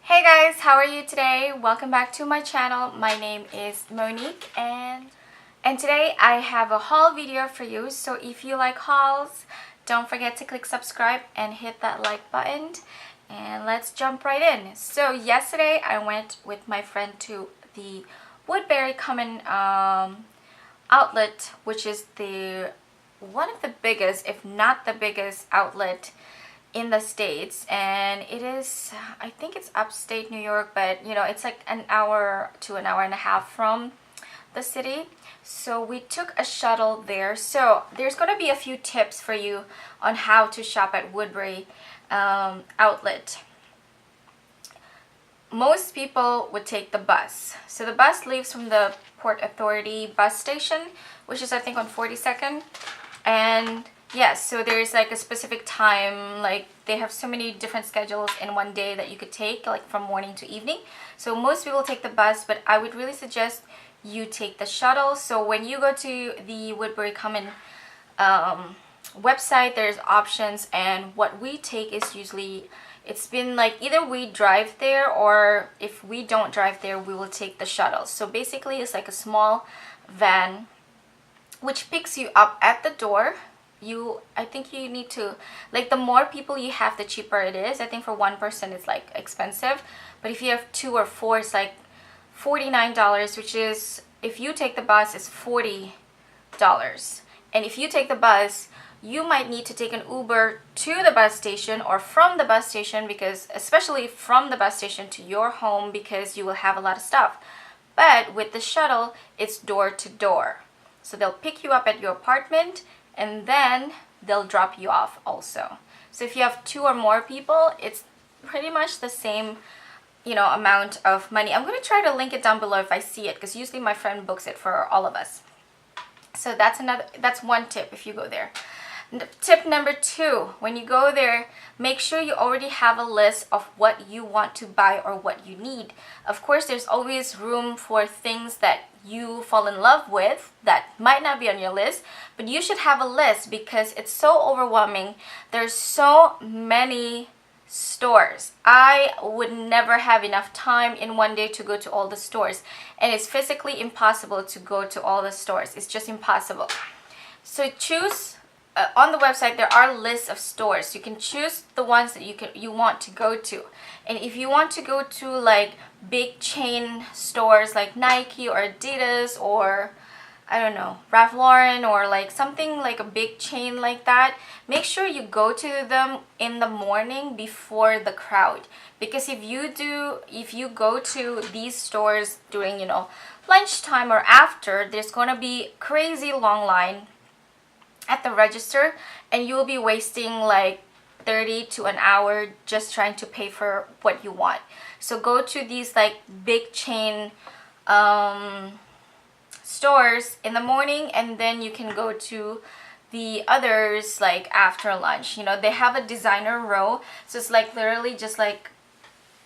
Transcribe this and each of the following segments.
Hey guys, how are you today? Welcome back to my channel. My name is Monique and today I have a haul video for you. So if you like hauls, don't forget to click subscribe and hit that like button. And let's jump right in. So yesterday I went with my friend to the Woodbury Common outlet, which is one of the biggest, if not the biggest outlet in the States, and it is, I think it's upstate New York, but you know, it's like an hour to an hour and a half from the city. So we took a shuttle there. So there's going to be a few tips for you on how to shop at Woodbury outlet. Most people would take the bus. So the bus leaves from the Port Authority bus station, which is I think on 42nd, and yes, so there's like a specific time, like they have so many different schedules in one day that you could take, like from morning to evening. So most people take the bus, but I would really suggest you take the shuttle. So when you go to the Woodbury Common website, there's options, and what we take is usually, it's been like either we drive there, or if we don't drive there, we will take the shuttle. So basically it's like a small van which picks you up at the door. I think you need to, like, the more people you have, the cheaper it is. I think for one person it's like expensive, but if you have 2 or 4, it's like $49, which is, if you take the bus, it's $40. And if you take the bus, you might need to take an Uber to the bus station or from the bus station, because especially from the bus station to your home, because you will have a lot of stuff. But with the shuttle, it's door to door. So they'll pick you up at your apartment and then they'll drop you off also. So if you have 2 or more people, it's pretty much the same, you know, amount of money. I'm going to try to link it down below if I see it, because usually my friend books it for all of us. So that's one tip if you go there. Tip number 2, when you go there, make sure you already have a list of what you want to buy or what you need. Of course, there's always room for things that you fall in love with that might not be on your list, but you should have a list because it's so overwhelming. There's so many stores. I would never have enough time in one day to go to all the stores, and it's physically impossible to go to all the stores. It's just impossible. So choose. On the website there are lists of stores. You can choose the ones that you want to go to. And if you want to go to like big chain stores like Nike or Adidas, or I don't know, Ralph Lauren, or like something like a big chain like that, make sure you go to them in the morning before the crowd. Because if you go to these stores during, you know, lunchtime or after, there's gonna be crazy long line at the register, and you will be wasting like 30 to an hour just trying to pay for what you want. So go to these like big chain stores in the morning, and then you can go to the others like after lunch. You know, they have a designer row, so it's like literally just like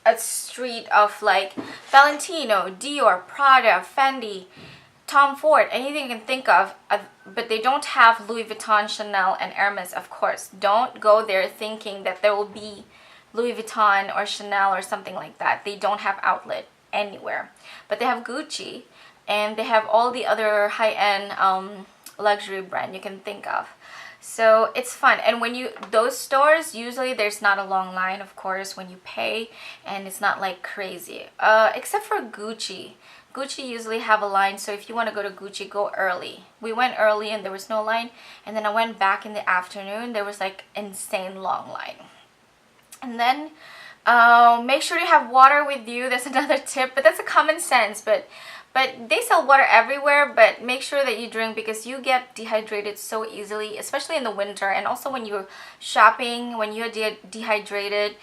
a street of like Valentino, Dior, Prada, Fendi, Tom Ford, anything you can think of, but they don't have Louis Vuitton, Chanel, and Hermes, of course. Don't go there thinking that there will be Louis Vuitton or Chanel or something like that. They don't have outlet anywhere. But they have Gucci, and they have all the other high-end luxury brand you can think of. So it's fun. And when those stores, usually there's not a long line, of course, when you pay, and it's not like crazy. Except for Gucci. Gucci usually have a line, so if you want to go to Gucci, go early. We went early and there was no line, and then I went back in the afternoon. There was like insane long line. And then make sure you have water with you. That's another tip, but that's a common sense. But they sell water everywhere, but make sure that you drink, because you get dehydrated so easily, especially in the winter. And also when you're shopping, when you're dehydrated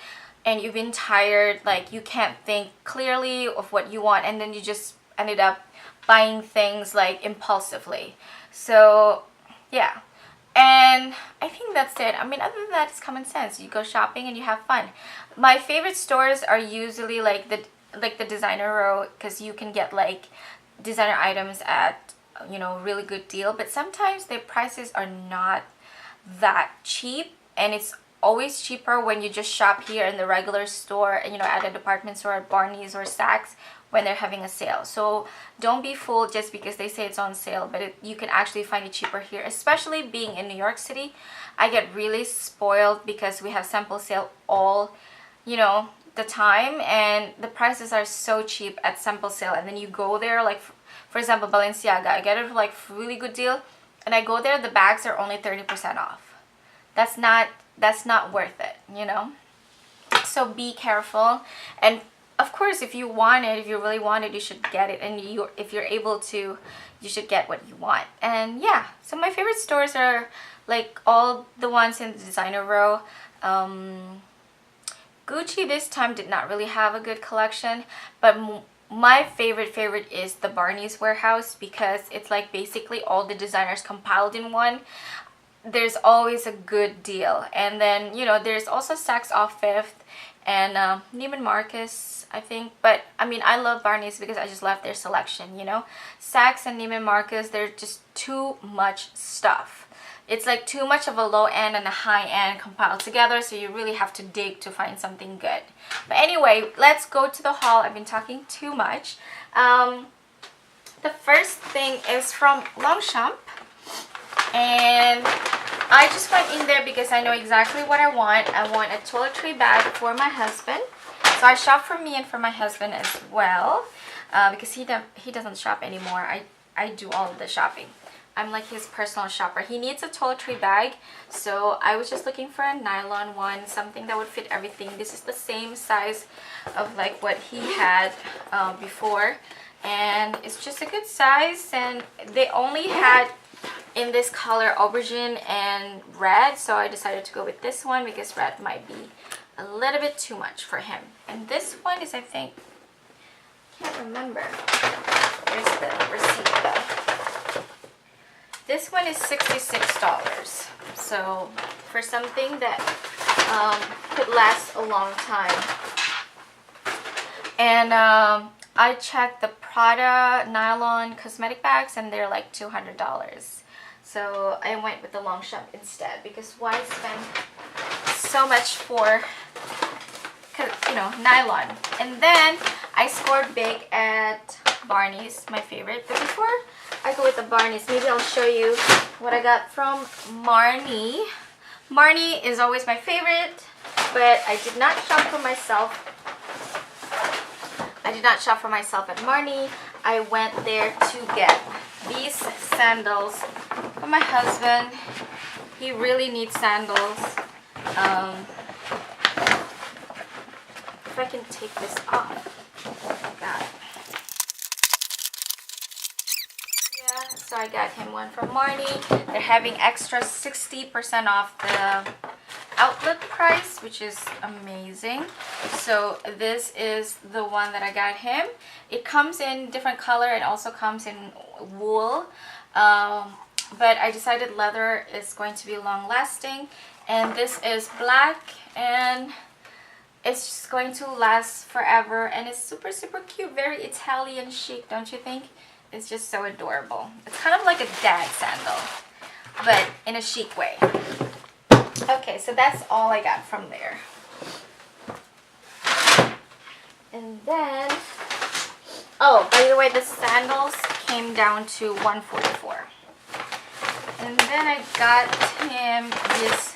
and you've been tired, like you can't think clearly of what you want, and then you just ended up buying things like impulsively. So yeah, and I think that's it. I mean, other than that, it's common sense. You go shopping and you have fun. My favorite stores are usually like the designer row, because you can get like designer items at, you know, really good deal, but sometimes their prices are not that cheap, and it's always cheaper when you just shop here in the regular store, you know, at a department store at Barney's or Saks when they're having a sale. So don't be fooled just because they say it's on sale, but you can actually find it cheaper here. Especially being in New York City, I get really spoiled because we have sample sale all, you know, the time, and the prices are so cheap at sample sale. And then you go there, like for example Balenciaga, I get it for like really good deal, and I go there, the bags are only 30% off. That's not worth it, you know. So be careful, and of course if you want it, if you really want it, you should get it, and if you're able to, you should get what you want. And yeah, so my favorite stores are like all the ones in the designer row. Gucci this time did not really have a good collection, but my favorite is the Barney's warehouse, because it's like basically all the designers compiled in one. There's always a good deal. And then, you know, there's also Saks Off Fifth and Neiman Marcus, I think. But I mean, I love Barney's because I just love their selection, you know. Saks and Neiman Marcus, they're just too much stuff. It's like too much of a low end and a high end compiled together, so you really have to dig to find something good. But anyway, let's go to the haul. I've been talking too much. The first thing is from Longchamp, and I just went in there because I know exactly what I want. I want a toiletry bag for my husband, so I shop for me and for my husband as well, because he doesn't shop anymore. I do all of the shopping. I'm like his personal shopper. He needs a toiletry bag, so I was just looking for a nylon one, something that would fit everything. This is the same size of like what he had before, and it's just a good size. And they only had in this color aubergine and red, so I decided to go with this one because red might be a little bit too much for him. And this one is, I think, can't remember. There's the receipt though. This one is $66, so for something that could last a long time. And I checked the Prada nylon cosmetic bags, and they're like $200. So I went with the Longchamp instead, because why spend so much for, you know, nylon? And then I scored big at Barney's, my favorite. But before I go with the Barney's, maybe I'll show you what I got from Marnie. Marnie is always my favorite, but I did not shop for myself. I did not shop for myself at Marnie. I went there to get these sandals for my husband. He really needs sandals. If I can take this off. Oh my God. So I got him one from Marnie. They're having extra 60% off the outlet price, which is amazing. So this is the one that I got him. It comes in different color. It also comes in wool. But I decided leather is going to be long lasting. And this is black, and it's just going to last forever. And it's super cute. Very Italian chic, don't you think? It's just so adorable. It's kind of like a dad sandal, but in a chic way. Okay, so that's all I got from there. And then, oh, by the way, the sandals came down to $144. And then I got him this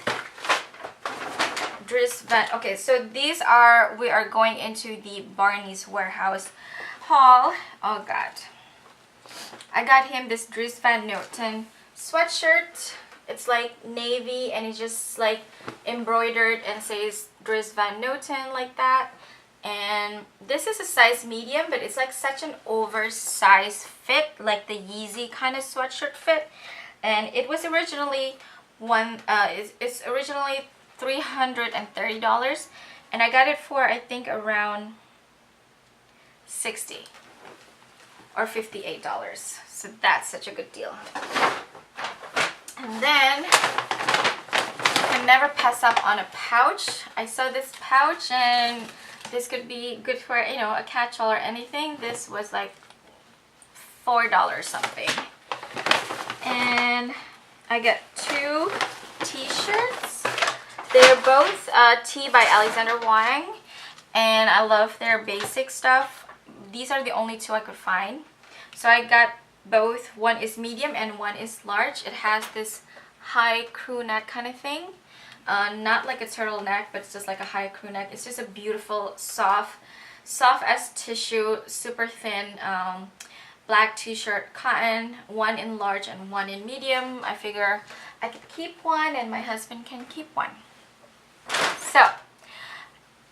Dries Van. Okay, so these are, we are going into the Barney's warehouse haul. Oh God. I got him this Dries Van Noten sweatshirt. It's like navy, and it's just like embroidered and says Dries Van Noten like that. And this is a size medium, but it's like such an oversized fit, like the Yeezy kind of sweatshirt fit. And it was originally it's originally $330, and I got it for, I think, around $60 or $58. So that's such a good deal. And then I can never pass up on a pouch. I saw this pouch, and this could be good for, you know, a catch-all or anything. This was like $4 something. And I got 2 t-shirts. They're both Tea by Alexander Wang, and I love their basic stuff. These are the only two I could find. So I got both. One is medium and one is large. It has this high crew neck kind of thing. Not like a turtleneck, but it's just like a high crew neck. It's just a beautiful, soft as tissue, super thin black t-shirt cotton. One in large and one in medium. I figure I could keep one and my husband can keep one. So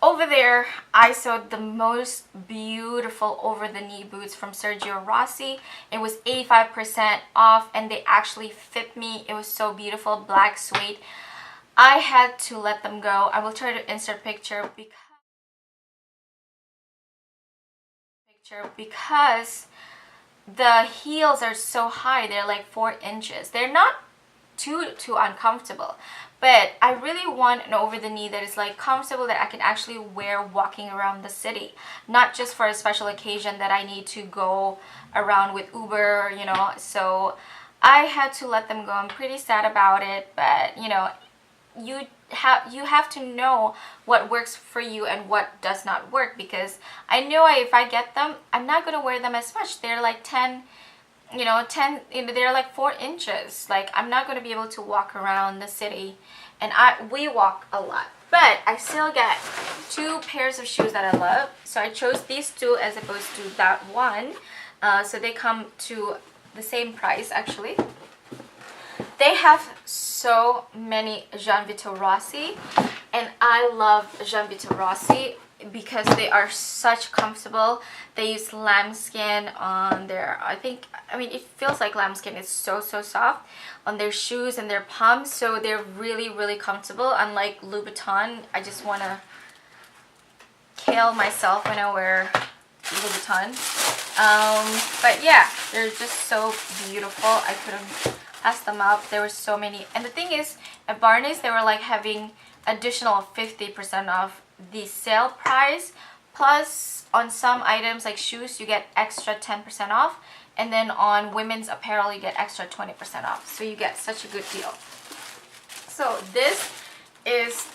over there I saw the most beautiful over-the-knee boots from Sergio Rossi. It was 85% off and they actually fit me. It was so beautiful, black suede. I had to let them go. I will try to insert picture because the heels are so high. They're like 4 inches. They're not too uncomfortable, but I really want an over the knee that is like comfortable, that I can actually wear walking around the city, not just for a special occasion that I need to go around with Uber, you know. So I had to let them go. I'm pretty sad about it, but you know, you have to know what works for you and what does not work, because I know if I get them, I'm not going to wear them as much. They're like 10, they're like 4 inches. Like, I'm not going to be able to walk around the city, and we walk a lot. But I still get 2 pairs of shoes that I love, so I chose these 2 as opposed to that one. So they come to the same price actually. They have so many Jean Vito Rossi, and I love Jean Vito Rossi because they are such comfortable. They use lambskin on their, I mean it feels like lambskin. It's so soft on their shoes and their palms, so they're really comfortable. Unlike Louboutin, I just want to kill myself when I wear Louboutin. But yeah, they're just so beautiful. I couldn't pass them up. There were so many, and the thing is, at Barney's they were like having additional 50% off the sale price, plus on some items like shoes you get extra 10% off, and then on women's apparel you get extra 20% off. So you get such a good deal. So this is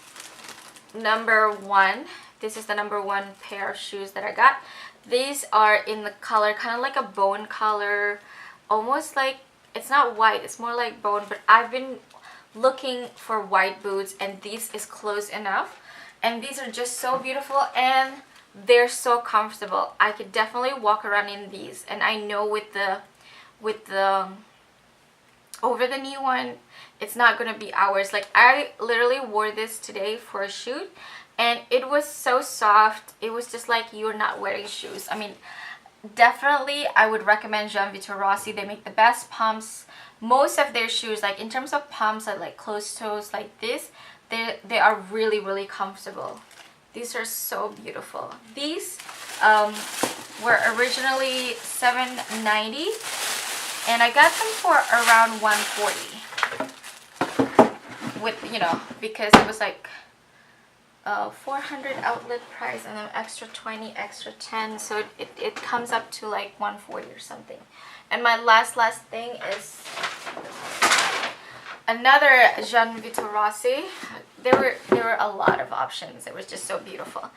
number 1. This is the number 1 pair of shoes that I got. These are in the color kind of like a bone color, almost like, it's not white, it's more like bone, but I've been looking for white boots and this is close enough. And these are just so beautiful and they're so comfortable. I could definitely walk around in these, and I know with the over the knee one, it's not gonna be hours. Like, I literally wore this today for a shoot and it was so soft. It was just like you're not wearing shoes. I mean, definitely I would recommend Jean Vito Rossi. They make the best pumps. Most of their shoes, like in terms of pumps at like closed toes like this, they are really comfortable. These are so beautiful. These were originally $7.90 and I got them for around $140 with, you know, because it was like 400 outlet price and then extra 20, extra 10, so it comes up to like 140 or something. And my last thing is another Jean Vito Rossi. There were a lot of options. It was just so beautiful.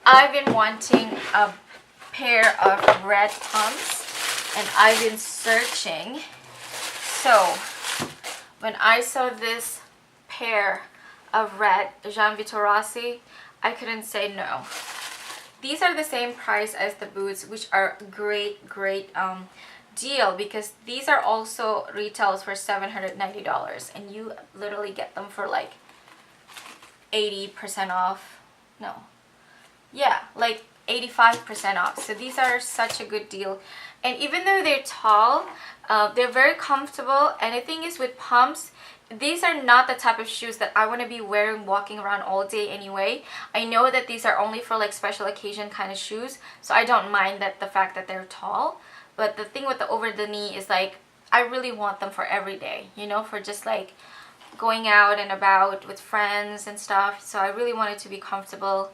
I've been wanting a pair of red pumps and I've been searching. So when I saw this pair of red Jean Vito Rossi, I couldn't say no. These are the same price as the boots, which are great deal, because these are also retails for $790 and you literally get them for like 80% off. No, yeah, like 85% off. So these are such a good deal, and even though they're tall, they're very comfortable. And the thing is, with pumps, these are not the type of shoes that I want to be wearing walking around all day anyway. I know that these are only for like special occasion kind of shoes, so I don't mind the fact that they're tall. But the thing with the over the knee is like, I really want them for every day, you know, for just like going out and about with friends and stuff. So I really want it to be comfortable.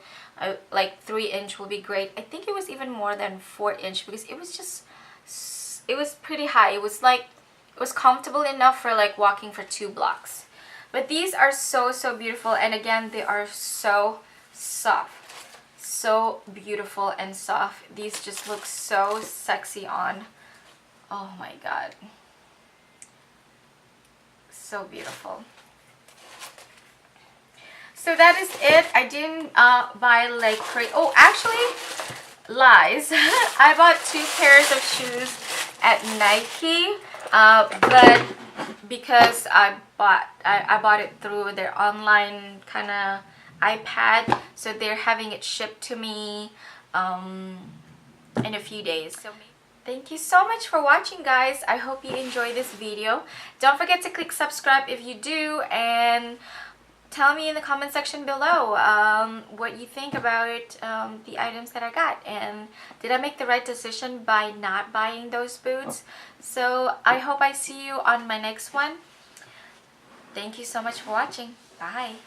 Like 3-inch will be great. I think it was even more than 4-inch because it was pretty high. It was comfortable enough for like walking for 2 blocks. But these are so beautiful, and again, they are so soft. So beautiful and soft. These just look so sexy on. Oh my god. So beautiful. So that is it. I didn't buy like crazy. Oh, actually, lies. I bought 2 pairs of shoes at Nike, but because I bought it through their online kind of iPad, so they're having it shipped to me in a few days. So thank you so much for watching, guys. I hope you enjoyed this video. Don't forget to click subscribe if you do, and tell me in the comment section below what you think about the items that I got, and did I make the right decision by not buying those boots. So I hope I see you on my next one. Thank you so much for watching. Bye.